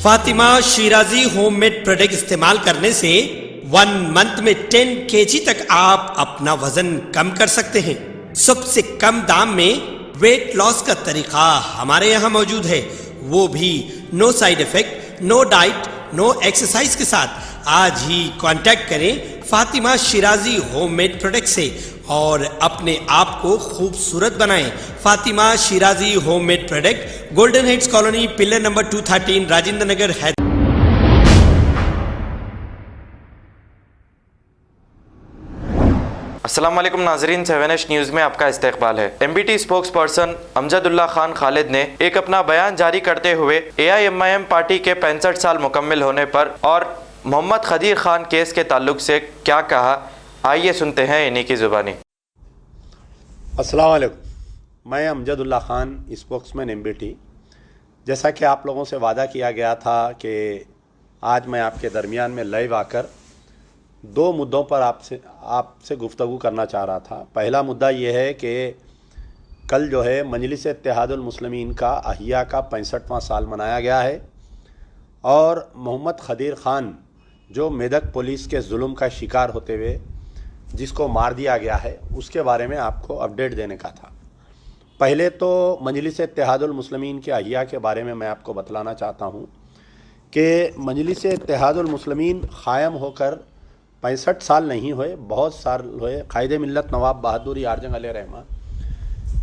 Fatima Shirazi homemade product इस्तेमाल करने से 1 मंथ में 10 kg तक आप अपना वजन कम कर सकते हैं। सबसे कम दाम में वेट लॉस का तरीका हमारे यहाँ मौजूद है, वो भी no side effect, no diet, no exercise के साथ। आज ही कांटेक्ट करें फातिमा शिराजी होममेड प्रोडक्ट से और अपने आप को खूबसूरत बनाएं। Fatima Shirazi homemade product, golden heads colony, pillar number 213, Rajendra Nagar, Hyderabad. अस्सलाम वालेकुम नाजरीन, 7H न्यूज़ में आपका इस्तकबाल है। MBT spokes person Amjadullah Khan Khalid ने एक अपना बयान जारी करते हुए AIMIM पार्टी के 65 साल मुकम्मिल होने पर और मोहम्मद खदीर खान केस के ताल्लुक से क्या कहा, आइए सुनते हैं इन्हीं की ज़ुबानी। अस्सलाम वालेकुम, मैं अमजदुल्ला खान, स्पोक्समैन MBT। जैसा कि आप लोगों से वादा किया गया था कि आज मैं आपके दरमियान में लाइव आकर 2 मुद्दों पर आपसे गुफ्तगू करना चाह रहा था। पहला मुद्दा ये है कि कल जो है मजलिस इत्तेहादुल मुस्लिमीन का अहिया का 65वां साल मनाया गया है और मोहम्मद खदीर ख़ान जो मेदक पुलिस के जुल्म का शिकार होते हुए जिसको मार दिया गया है, उसके बारे में आपको अपडेट देने का था। पहले तो मजलिस इत्तेहादुल मुस्लिमीन के अहिया के बारे में मैं आपको बतलाना चाहता हूँ कि मजलिस इत्तेहादुल मुस्लिमीन क़ायम होकर 65 साल नहीं हुए, बहुत साल हुए। कायदे मिल्लत नवाब बहादुर यार जंग अलैहिर्रहमा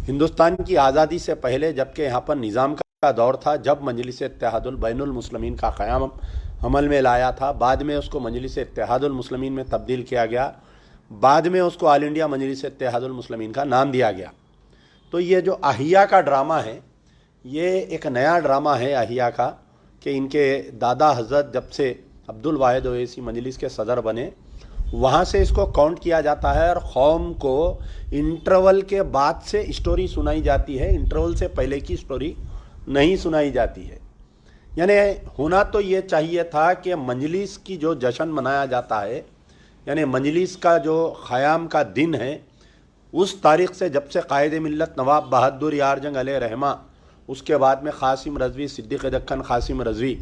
हिंदुस्तान की आज़ादी से पहले, जबकि यहाँ पर निज़ाम का दौर था, जब मजलिस इत्तेहादुल बैनुल मुस्लिमीन का क़याम अमल में लाया था। बाद में उसको मजलिस इत्तेहादुल मुस्लिमीन में तब्दील किया गया, बाद में उसको ऑल इंडिया मजलिस इत्तेहादुल मुस्लिमीन का नाम दिया गया। तो ये जो अहिया का ड्रामा है, ये एक नया ड्रामा है अहिया का कि इनके दादा हज़रत जब से अब्दुल वाहिद ओवैसी मजलिस के सदर बने, वहाँ से इसको काउंट किया जाता है और कौम को इंटरवल के बाद से स्टोरी सुनाई जाती है, इंटरवल से पहले की स्टोरी नहीं सुनाई जाती है। यानी होना तो ये चाहिए था कि मजलिस की जो जश्न मनाया जाता है, यानी मजलिस का जो क़याम का दिन है, उस तारीख़ से जब से कायदे मिल्लत नवाब बहादुर यार जंग अलैहिर्रहमा, उसके बाद में क़ासिम रज़वी, सिद्दीक़ दक्कन क़ासिम रज़वी,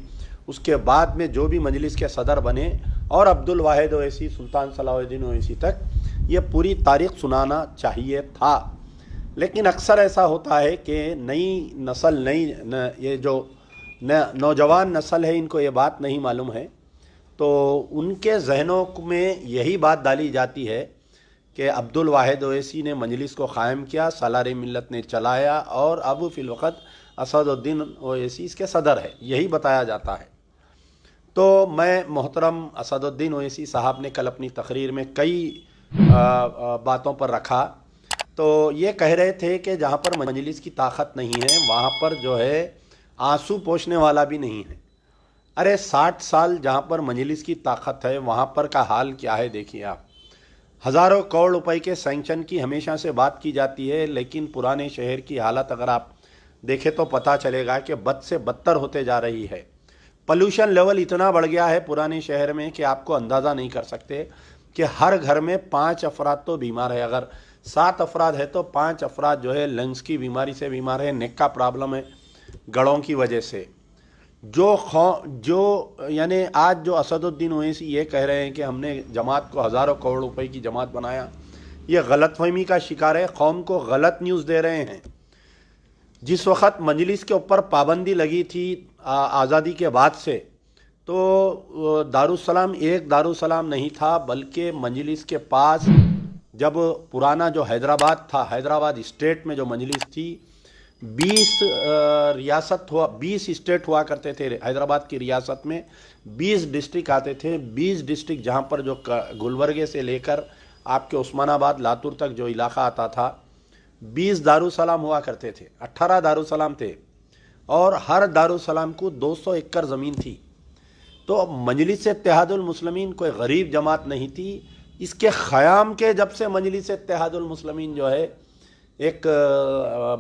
उसके बाद में जो भी मजलिस के सदर बने और अब्दुल वाहिद ओवैसी, सुल्तान सलाहुद्दीन ओवैसी तक, ये पूरी तारीख़ सुनाना चाहिए था। लेकिन अक्सर ऐसा होता है कि नई नस्ल, ये जो नौजवान नस्ल है, इनको ये बात नहीं मालूम है, तो उनके जहनों में यही बात डाली जाती है कि अब्दुल वाहिद ओवैसी ने मजलिस को क़ायम किया, सालार मिल्लत ने चलाया और अब फ़िल वक़्त असदुद्दीन ओवैसी इसके सदर है, यही बताया जाता है। तो मैं मोहतरम असदुद्दीन ओवैसी साहब ने कल अपनी तकरीर में कई बातों पर रखा, तो ये कह रहे थे कि जहाँ पर मजलिस की ताकत नहीं है, वहाँ पर जो है आंसू पोंछने वाला भी नहीं है। अरे 60 साल जहाँ पर मजलिस की ताकत है, वहाँ पर का हाल क्या है देखिए आप। हज़ारों करोड़ रुपए के सैंक्शन की हमेशा से बात की जाती है, लेकिन पुराने शहर की हालत अगर आप देखें तो पता चलेगा कि बद से बदतर होते जा रही है। पोल्यूशन लेवल इतना बढ़ गया है पुराने शहर में कि आपको अंदाज़ा नहीं कर सकते कि हर घर में 5 अफराद तो बीमार है। अगर 7 अफराद है तो 5 अफराद जो है लंग्स की बीमारी से बीमार है, नेक का प्रॉब्लम है गड़ों की वजह से। जो यानी आज जो असदुद्दीन ओवैसी ये कह रहे हैं कि हमने जमात को हज़ारों करोड़ रुपए की जमात बनाया, ये गलतफहमी का शिकार है, कौम को गलत न्यूज़ दे रहे हैं। जिस वक़्त मजलिस के ऊपर पाबंदी लगी थी आज़ादी के बाद से, तो दारुस्सलाम एक दारुस्सलाम नहीं था, बल्कि मजलिस के पास जब पुराना जो हैदराबाद था, हैदराबाद स्टेट में जो मजलिस थी, 20 स्टेट हुआ करते थे। हैदराबाद की रियासत में 20 डिस्ट्रिक्ट आते थे। 20 डिस्ट्रिक्ट जहाँ पर जो गुलबर्गे से लेकर आपके उस्मानाबाद लातूर तक जो इलाका आता था, 20 दारुसलाम हुआ करते थे, 18 दारुसलाम थे और हर दारुसलाम को 200 एकड़ ज़मीन थी। तो मजलिस इत्तेहादुल मुस्लिमीन कोई गरीब जमात नहीं थी। इसके ख़याम के जब से मजलिस इत्तेहादुल मुस्लिमीन जो है एक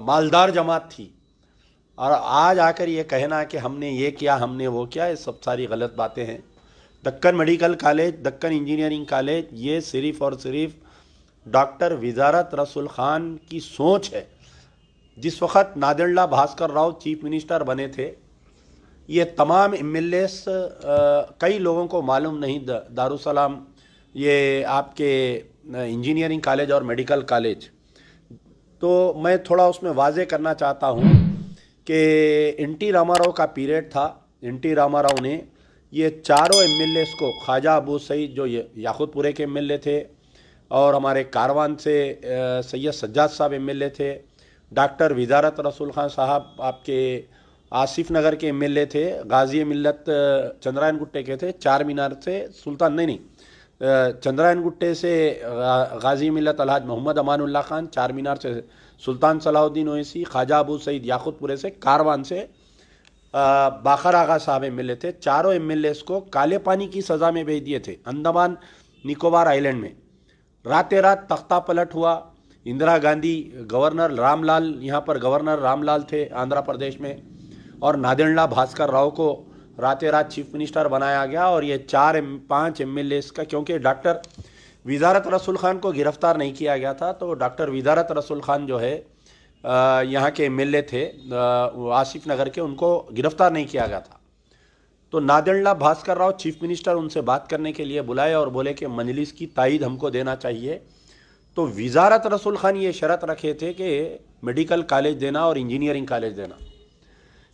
मालदार जमात थी, और आज आकर ये कहना कि हमने ये किया, हमने वो किया, ये सब सारी गलत बातें हैं। Deccan medical college, Deccan engineering college, ये सिर्फ़ और सिर्फ डॉक्टर वज़ारत रसूल ख़ान की सोच है। जिस वक़्त नादेल्ला भास्कर राव चीफ मिनिस्टर बने थे, ये तमाम एमएलएस कई लोगों को मालूम नहीं, दारुसलाम ये आपके इंजीनियरिंग कॉलेज और मेडिकल कॉलेज, तो मैं थोड़ा उसमें वाजे करना चाहता हूँ कि एन.टी. रामाराव का पीरियड था। एन.टी. रामाराव ने ये चारों एमएलएस को, ख्वाजा अबू सईद जो याकूतपुरे के एमएलए थे, और हमारे कारवान से सैयद सज्जाद साहब एमएलए थे, डॉक्टर विजारत रसूल खान साहब आपके आसिफ नगर के एमएलए थे, गाजी मिल्लत चंद्रायन गुट्टे के थे, चार मीनार से सुल्तान नहीं चंद्रायन गुट्टे से गाजी मिल्लत अलहाज मोहम्मद अमानुल्लाह खान, चार मीनार से सुल्तान सलाहुद्दीन ओवैसी, ख्वाजा अबू सईद याकूतपुरे से, कारवान से बाखर आगा साहब एमएलए थे। चारों एमएलएस को काले पानी की सज़ा में भेज दिए थे अंडमान निकोबार आइलैंड में। रातें रात तख्ता पलट हुआ। इंदिरा गांधी, गवर्नर रामलाल, यहाँ पर गवर्नर रामलाल थे आंध्र प्रदेश में, और नादेंडला भास्कर राव को रातें रात चीफ मिनिस्टर बनाया गया। और ये 4-5 एमएलएस का, क्योंकि डॉक्टर विजारत रसूल खान को गिरफ्तार नहीं किया गया था, तो डॉक्टर विजारत रसूल खान जो है यहाँ के एमएलए थे आसिफ नगर के, उनको गिरफ्तार नहीं किया गया था। तो नादेंडला भास्कर राव चीफ मिनिस्टर उनसे बात करने के लिए बुलाए और बोले कि मजलिस की तायीद हमको देना चाहिए। तो विजारत रसूल खान ये शर्त रखे थे कि मेडिकल कॉलेज देना और इंजीनियरिंग कॉलेज देना।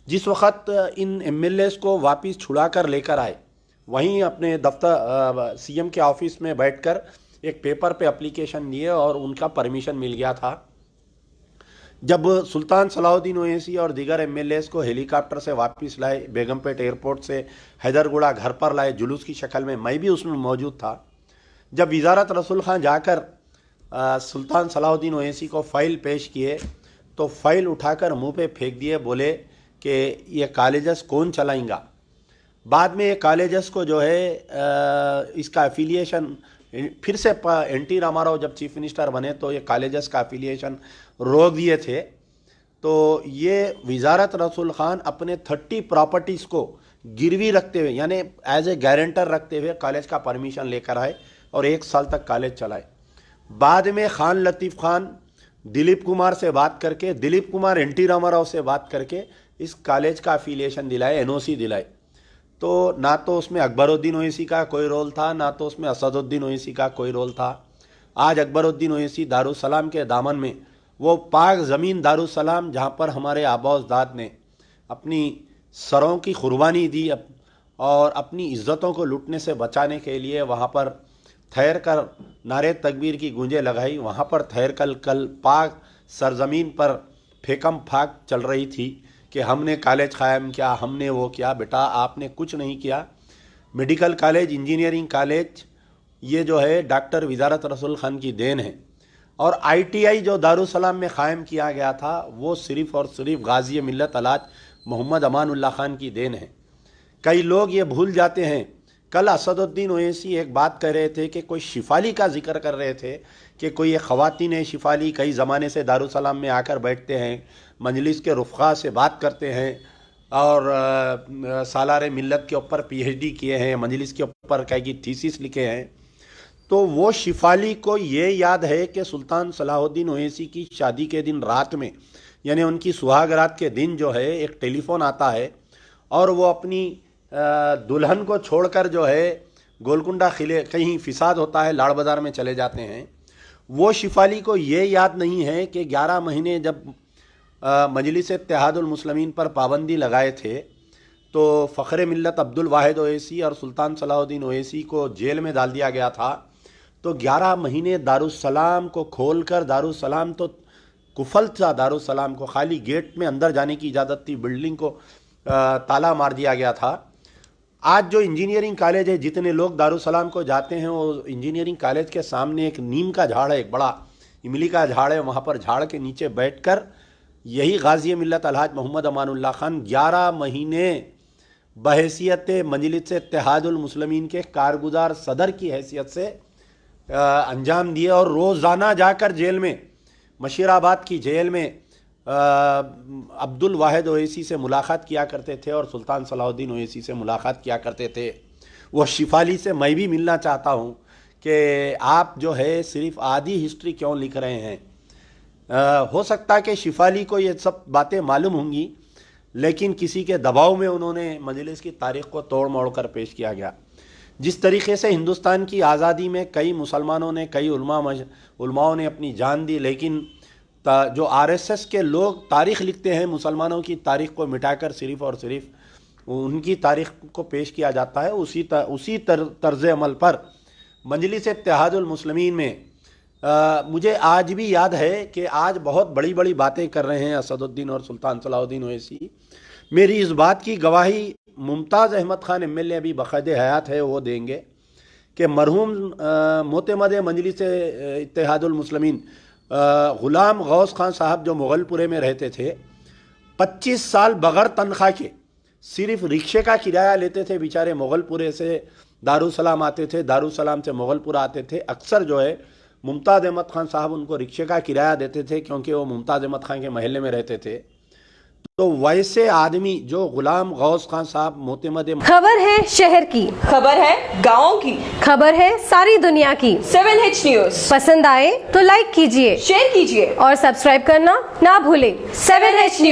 जिस वक्त इन एमएलएस को वापस छुड़ा कर लेकर आए, वहीं अपने दफ्तर सीएम के ऑफिस में बैठकर एक पेपर पे एप्लीकेशन दिए और उनका परमिशन मिल गया था। जब सुल्तान सलाहुद्दीन ओवैसी और दीगर एमएलएस को हेलीकॉप्टर से वापस लाए, बेगमपेट एयरपोर्ट से हैदरगुड़ा घर पर लाए जुलूस की शक्ल में, मैं भी उसमें मौजूद था। जब विजारत रसूल खान जाकर सुल्तान सलाहुद्दीन ओवैसी को फ़ाइल पेश किए, तो फ़ाइल उठाकर मुंह पे फेंक दिए, बोले कि ये कॉलेजेस कौन चलाएंगा। बाद में ये कॉलेजेस को जो है इसका एफिलिएशन फिर से एन.टी. रामाराव जब चीफ मिनिस्टर बने तो ये कॉलेजेस का एफिलिएशन रोक दिए थे। तो ये विजारत रसूल खान अपने 30 प्रॉपर्टीज़ को गिरवी रखते हुए, यानी एज ए गारंटर रखते हुए कॉलेज का परमिशन लेकर आए और 1 साल तक कॉलेज चलाए। बाद में खान लतीफ़ खान दिलीप कुमार से बात करके, दिलीप कुमार एन.टी. रामाराव से बात करके इस कॉलेज का एफिलिएशन दिलाए, एनओसी दिलाए। तो ना तो उसमें अकबरुद्दीन ओवैसी का कोई रोल था, ना तो उसमें असदुद्दीन ओवैसी का कोई रोल था। आज अकबरुद्दीन ओवैसी दारुसलाम के दामन में, वो पाक ज़मीन दारुसलाम जहाँ पर हमारे आबा अजदाद ने अपनी सरों की कुर्बानी दी और अपनी इज़्ज़तों को लूटने से बचाने के लिए वहाँ पर ठहर कर नारे तकबीर की गूंजें लगाई, वहाँ पर ठहर कल पाक सरजमीन पर फेकम फाक चल रही थी कि हमने कॉलेज कायम किया, हमने वो किया। बेटा, आपने कुछ नहीं किया। मेडिकल कॉलेज, इंजीनियरिंग कॉलेज, ये जो है डॉक्टर विजारत रसूल खान की देन है। और आईटीआई जो दारुसलाम में क़ायम किया गया था, वो सिर्फ़ और सिर्फ गाजी मिल्लत अलहाज मोहम्मद अमानुल्लाह खान की देन है। कई लोग ये भूल जाते हैं। कल असदुद्दीन ओवैसी एक बात कह रहे थे कि कोई शिफाली का जिक्र कर रहे थे कि कोई ये ख़वातीन है शिफाली, कई ज़माने से दारुसलाम में आकर बैठते हैं, मजलिस के रुफ़क़ा से बात करते हैं और सालार मिल्लत के ऊपर पीएचडी किए हैं, मजलिस के ऊपर कई की थीसिस लिखे हैं। तो वो शिफाली को ये याद है कि सुल्तान सलाहुद्दीन ओवैसी की शादी के दिन रात में, यानी उनकी सुहागरात के दिन जो है, एक टेलीफोन आता है और वो अपनी दुल्हन को छोड़कर जो है गोलकुंडा किले, कहीं फिसाद होता है, लाड़ बाज़ार में चले जाते हैं। वो शिफाली को ये याद नहीं है कि 11 महीने जब मजलिस इत्तेहादुल मुस्लिमीन पर पाबंदी लगाए थे, तो फ़ख्र मिल्लत अब्दुल वाहिद ओवैसी और सुल्तान सलाहुद्दीन ओवैसी को जेल में डाल दिया गया था। तो 11 महीने दारुसलाम को खोलकर, दारुसलाम तो कुफल था, दारुसलाम को खाली गेट में अंदर जाने की इजाज़त थी, बिल्डिंग को ताला मार दिया गया था। आज जो इंजीनियरिंग कॉलेज है, जितने लोग दारुसलाम को जाते हैं, वो इंजीनियरिंग कॉलेज के सामने एक नीम का झाड़ है, एक बड़ा इमली का झाड़ है, वहाँ पर झाड़ के नीचे बैठकर यही गाजी मिल्लत अलहाज मोहम्मद अमानुल्लाह खान 11 महीने बहैसियत मजलिस इत्तेहादुल मुस्लिमीन के कारगुजार सदर की हैसियत से अंजाम दिए। और रोज़ाना जाकर जेल में, मशीराबाद की जेल में अब्दुल वाहिद ओवैसी से मुलाकात किया करते थे और सुल्तान सलाहुद्दीन ओवैसी से मुलाकात किया करते थे। वो शिफाली से मैं भी मिलना चाहता हूँ कि आप जो है सिर्फ आधी हिस्ट्री क्यों लिख रहे हैं। हो सकता है कि शिफाली को ये सब बातें मालूम होंगी, लेकिन किसी के दबाव में उन्होंने मजलिस की तारीख को तोड़ मोड़ कर पेश किया गया। जिस तरीके से हिंदुस्तान की आज़ादी में कई मुसलमानों ने, कई उलमाओं ने अपनी जान दी, लेकिन जो आरएसएस के लोग तारीख़ लिखते हैं मुसलमानों की तारीख़ को मिटाकर सिर्फ़ और सिर्फ उनकी तारीख़ को पेश किया जाता है, उसी तर्ज अमल पर मजलिस इत्तेहादुल मुस्लिमीन में मुझे आज भी याद है कि आज बहुत बड़ी बड़ी बातें कर रहे हैं असदुद्दीन और सुल्तान सलाहुद्दीन ओवैसी। मेरी इस बात की गवाही मुमताज़ अहमद ख़ान एमएलए अभी बक़ैद हयात है वो देंगे कि मरहूम मोतमद मजलिस इत्तेहादुल मुस्लिमीन ग़ुलाम गौस खान साहब जो मुग़लपुरे में रहते थे, 25 साल बग़ैर तनख्वाह के सिर्फ रिक्शे का किराया लेते थे। बेचारे मुग़लपुरे से दारुसलाम आते थे, दारुसलाम से मुग़लपुरा आते थे। अक्सर जो है मुमताज़ अहमद ख़ान साहब उनको रिक्शे का किराया देते थे क्योंकि वो मुमताज़ अहमद ख़ान के महल्ले में रहते थे। तो वैसे आदमी जो ग़ुलाम गौस खान साहब मोतमद, खबर है शहर की, खबर है गाँव की, खबर है सारी दुनिया की। 7H न्यूज़ पसंद आए तो लाइक कीजिए, शेयर कीजिए और सब्सक्राइब करना ना भूलें। 7H news.